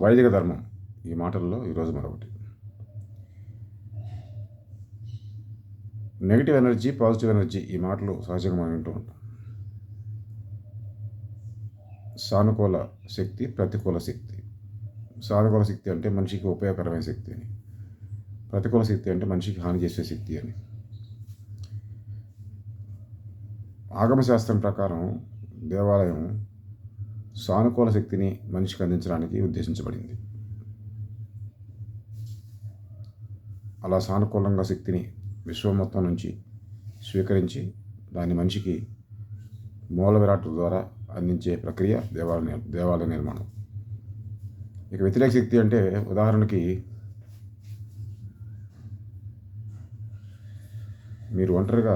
వైదిక ధర్మం ఈ మాటల్లో ఈరోజు మరొకటి. నెగిటివ్ ఎనర్జీ, పాజిటివ్ ఎనర్జీ ఈ మాటలు సహజంగా మనం వింటూ ఉంటాం. సానుకూల శక్తి, ప్రతికూల శక్తి. సానుకూల శక్తి అంటే మనిషికి ఉపయోగకరమైన శక్తి అని, ప్రతికూల శక్తి అంటే మనిషికి హాని చేసే శక్తి అని. ఆగమశాస్త్రం ప్రకారం దేవాలయం సానుకూల శక్తిని మనిషికి అందించడానికి ఉద్దేశించబడింది. అలా సానుకూలంగా శక్తిని విశ్వం మొత్తం నుంచి స్వీకరించి దాన్ని మనిషికి మూల విరాట్ ద్వారా అందించే ప్రక్రియ దేవాలయ నిర్మాణం. ఇక వ్యతిరేక శక్తి అంటే ఉదాహరణకి మీరు ఒంటరిగా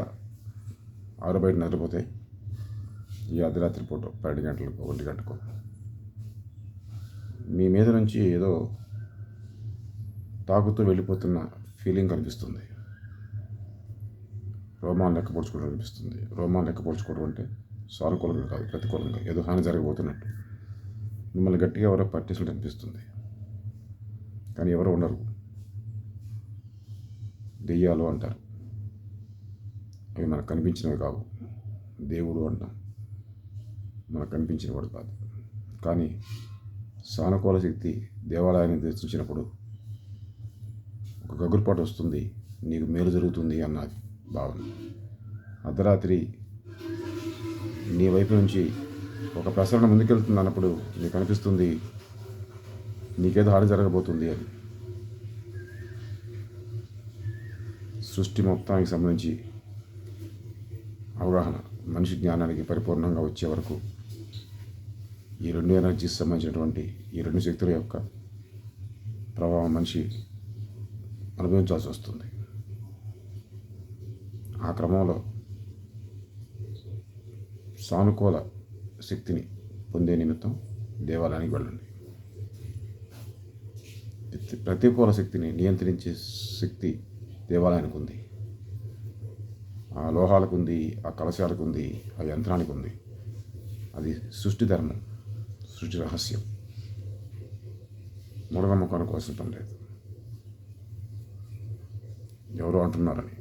ఆరు బయట నిద్రపోతే ఈ అర్ధరాత్రి పూట 12 గంటలకు 1 గంటకు మీ మీద నుంచి ఏదో తాకుతూ వెళ్ళిపోతున్న ఫీలింగ్ కనిపిస్తుంది. రోమాన్ని లెక్కపరుచుకోవడం అనిపిస్తుంది. రోమాన్ని లెక్కపరుచుకోవడం అంటే సానుకూలంగా కాదు, ప్రతికూలంగా ఏదో హాని జరగబోతున్నట్టు మిమ్మల్ని గట్టిగా ఎవరో పట్టేసినట్టు అనిపిస్తుంది. కానీ ఎవరో ఉండరు, దెయ్యాలు అంటారు. అవి మనకు కనిపించినవి కావు. దేవుడు అంటాం, మనకు కనిపించిన వాడు కాదు. కానీ సానుకూల శక్తి దేవాలయాన్ని దర్శించినప్పుడు ఒక గగురుపాటు వస్తుంది, నీకు మేలు జరుగుతుంది అన్నది భావన. అర్ధరాత్రి నీ వైపు నుంచి ఒక ప్రసరణ ముందుకెళ్తుంది అన్నప్పుడు నీకు అనిపిస్తుంది నీకేదో హాని జరగబోతుంది అని. సృష్టి మొత్తానికి సంబంధించి అవగాహన మనిషి జ్ఞానానికి పరిపూర్ణంగా వచ్చే వరకు ఈ 2 ఎనర్జీస్ సంబంధించినటువంటి ఈ 2 శక్తుల యొక్క ప్రభావం మనిషి అనుభవించాల్సి వస్తుంది. ఆ క్రమంలో సానుకూల శక్తిని పొందే నిమిత్తం దేవాలయానికి వెళ్ళండి. ప్రతికూల శక్తిని నియంత్రించే శక్తి దేవాలయానికి ఉంది. ఆ లోహాలకు ఉంది, ఆ కలశాలకు ఉంది, ఆ యంత్రానికి ఉంది. అది సృష్టి ధర్మం, సృష్టి రహస్యం. మూఢనమ్మకం అనుకోవాల్సిన పని లేదు. ఎవరో అంటున్నారని